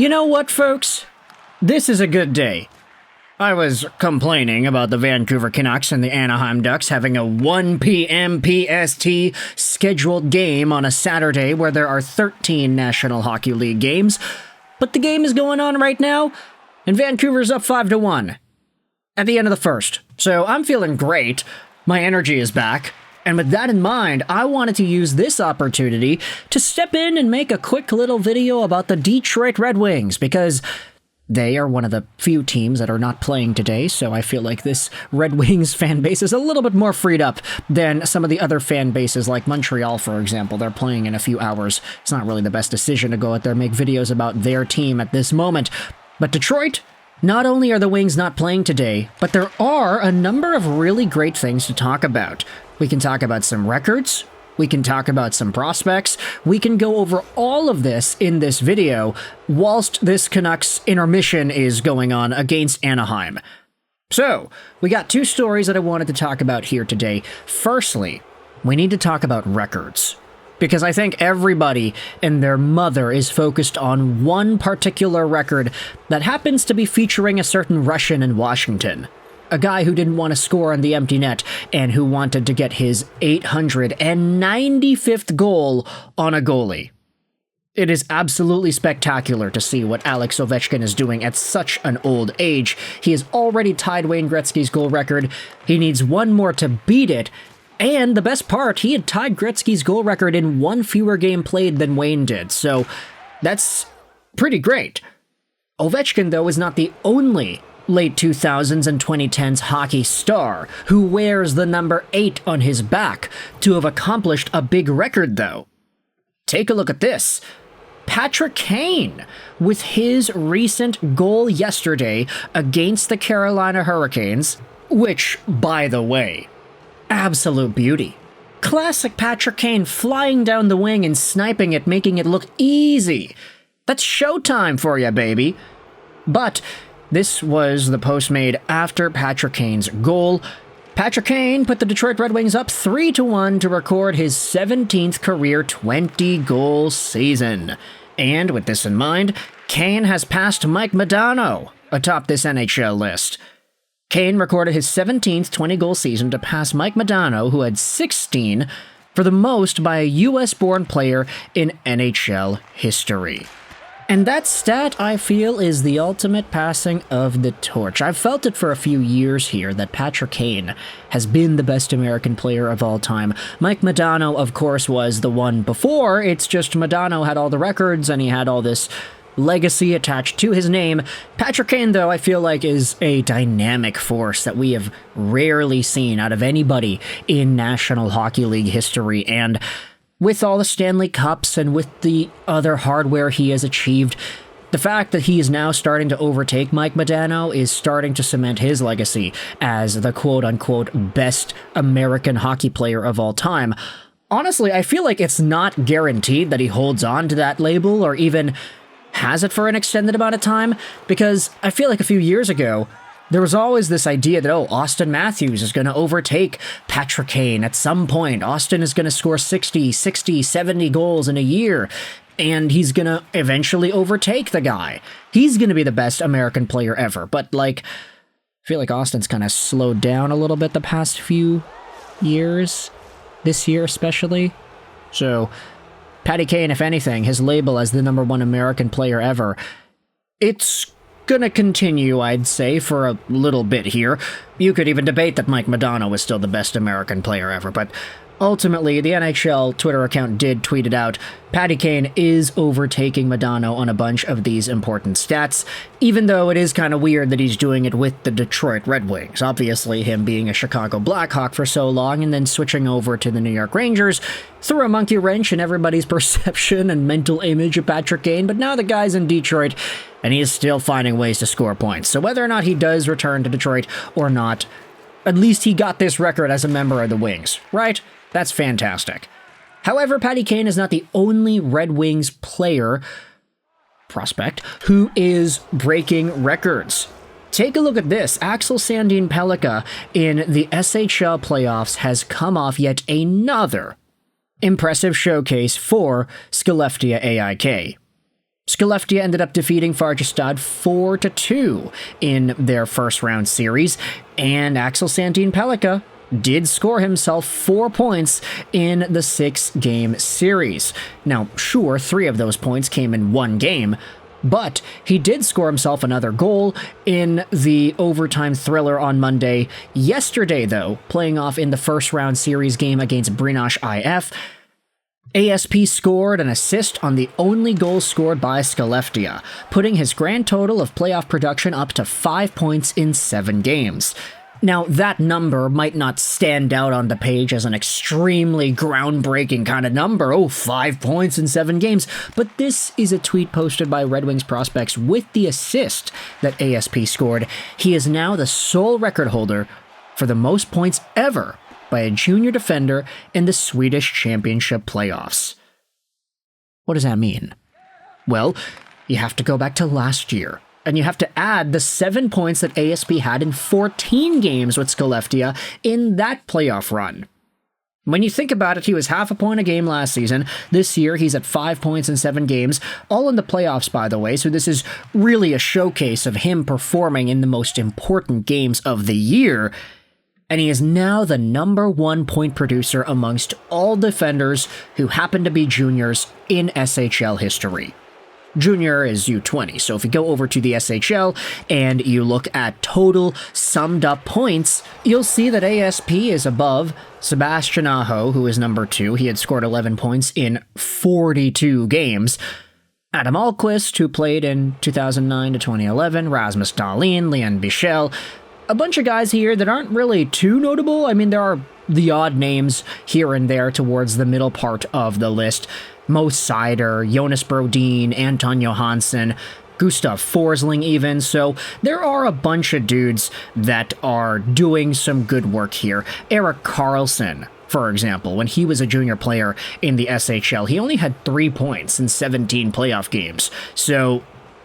You know what, folks? This is a good day. I was complaining about the Vancouver Canucks and the Anaheim Ducks having a 1 p.m. PST scheduled game on a Saturday where there are 13 National Hockey League games, but the game is going on right now, and Vancouver's up 5-1 at the end of the first. So I'm feeling great. My energy is back. And with that in mind, I wanted to use this opportunity to step in and make a quick little video about the Detroit Red Wings, because they are one of the few teams that are not playing today, so I feel like this Red Wings fan base is a little bit more freed up than some of the other fan bases, like Montreal, for example. They're playing in a few hours. It's not really the best decision to go out there and make videos about their team at this moment. But Detroit, not only are the Wings not playing today, but there are a number of really great things to talk about. We can talk about some records, we can talk about some prospects, we can go over all of this in this video whilst this Canucks intermission is going on against Anaheim. So, we got two stories that I wanted to talk about here today. Firstly, we need to talk about records, because I think everybody and their mother is focused on one particular record that happens to be featuring a certain Russian in Washington. A guy who didn't want to score on the empty net and who wanted to get his 895th goal on a goalie. It is absolutely spectacular to see what Alex Ovechkin is doing at such an old age. He has already tied Wayne Gretzky's goal record. He needs one more to beat it. And the best part, he had tied Gretzky's goal record in one fewer game played than Wayne did. So that's pretty great. Ovechkin, though, is not the only late 2000s and 2010s hockey star who wears the number 8 on his back to have accomplished a big record, though. Take a look at this. Patrick Kane, with his recent goal yesterday against the Carolina Hurricanes, which, by the way, absolute beauty. Classic Patrick Kane flying down the wing and sniping it, making it look easy. That's showtime for you, baby. But this was the post made after Patrick Kane's goal. Patrick Kane put the Detroit Red Wings up 3-1 to record his 17th career 20-goal season. And with this in mind, Kane has passed Mike Modano atop this NHL list. Kane recorded his 17th 20-goal season to pass Mike Modano, who had 16, for the most by a US-born player in NHL history. And that stat, I feel, is the ultimate passing of the torch. I've felt it for a few years here that Patrick Kane has been the best American player of all time. Mike Modano, of course, was the one before. It's just Modano had all the records and he had all this legacy attached to his name. Patrick Kane, though, I feel like is a dynamic force that we have rarely seen out of anybody in National Hockey League history. And with all the Stanley Cups and with the other hardware he has achieved, the fact that he is now starting to overtake Mike Modano is starting to cement his legacy as the quote-unquote best American hockey player of all time. Honestly, I feel like it's not guaranteed that he holds on to that label or even has it for an extended amount of time, because I feel like a few years ago, there was always this idea that, Austin Matthews is going to overtake Patrick Kane at some point. Austin is going to score 60, 70 goals in a year, and he's going to eventually overtake the guy. He's going to be the best American player ever. But, I feel like Austin's kind of slowed down a little bit the past few years, this year especially. So, Patty Kane, if anything, his label as the number 1 American player ever, it's gonna continue, I'd say, for a little bit here. You could even debate that Mike Modano is still the best American player ever, but ultimately, the NHL Twitter account did tweet it out. Patty Kane is overtaking Modano on a bunch of these important stats, even though it is kind of weird that he's doing it with the Detroit Red Wings. Obviously, him being a Chicago Blackhawk for so long and then switching over to the New York Rangers threw a monkey wrench in everybody's perception and mental image of Patrick Kane, but now the guy's in Detroit, and he is still finding ways to score points. So whether or not he does return to Detroit or not, at least he got this record as a member of the Wings, right? That's fantastic. However, Patty Kane is not the only Red Wings prospect, who is breaking records. Take a look at this. Axel Sandin Pellikka in the SHL Playoffs has come off yet another impressive showcase for Skellefteå AIK. Skellefteå ended up defeating Färjestad 4-2 in their first-round series, and Axel Sandin Pellikka did score himself 4 points in the 6-game series. Now, sure, 3 of those points came in one game, but he did score himself another goal in the overtime thriller on Monday. Yesterday, though, playing off in the first-round series game against Brynäs IF, ASP scored an assist on the only goal scored by Skellefteå, putting his grand total of playoff production up to 5 points in 7 games. Now, that number might not stand out on the page as an extremely groundbreaking kind of number, 5 points in 7 games, but this is a tweet posted by Red Wings prospects with the assist that ASP scored. He is now the sole record holder for the most points ever by a junior defender in the Swedish Championship Playoffs. What does that mean? Well, you have to go back to last year, and you have to add the 7 points that ASP had in 14 games with Skellefteå in that playoff run. When you think about it, he was half a point a game last season. This year, he's at 5 points in 7 games, all in the playoffs, by the way, so this is really a showcase of him performing in the most important games of the year. And he is now the #1 point producer amongst all defenders who happen to be juniors in SHL history. Junior is U20, so if you go over to the SHL and you look at total summed up points, you'll see that ASP is above Sebastian Aho, who is #2. He had scored 11 points in 42 games. Adam Alquist, who played in 2009 to 2011, Rasmus Dahlin, Leon Bichel, a bunch of guys here that aren't really too notable. I mean, there are the odd names here and there towards the middle part of the list. Mo Seider, Jonas Brodin, Anton Johansson, Gustav Forsling even, so there are a bunch of dudes that are doing some good work here. Erik Karlsson, for example, when he was a junior player in the SHL, he only had 3 points in 17 playoff games, so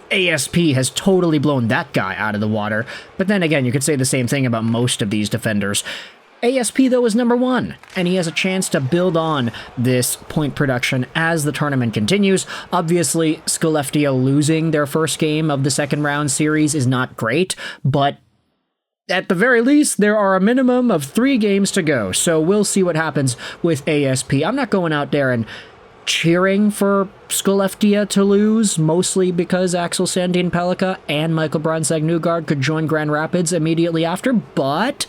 ASP has totally blown that guy out of the water. But then again, you could say the same thing about most of these defenders. ASP, though, is #1, and he has a chance to build on this point production as the tournament continues. Obviously, Skellefteå losing their first game of the second round series is not great, but at the very least, there are a minimum of 3 games to go, so we'll see what happens with ASP. I'm not going out there and cheering for Skellefteå to lose, mostly because Axel Sandin Pellikka and Michael Bronseg-Nygård could join Grand Rapids immediately after, but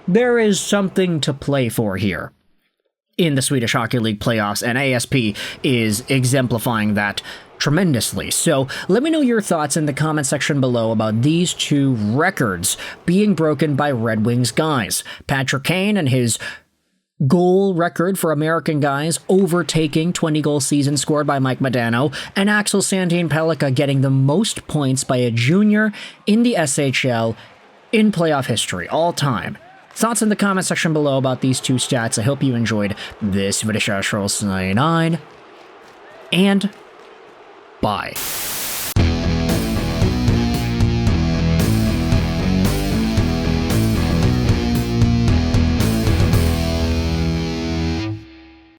there is something to play for here in the Swedish Hockey League playoffs, and ASP is exemplifying that tremendously. So let me know your thoughts in the comment section below about these 2 records being broken by Red Wings guys. Patrick Kane and his goal record for American guys overtaking 20-goal season scored by Mike Modano, and Axel Sandin Pellikka getting the most points by a junior in the SHL in playoff history, all time. Thoughts in the comment section below about these 2 stats. I hope you enjoyed this video. SHL 9, and bye.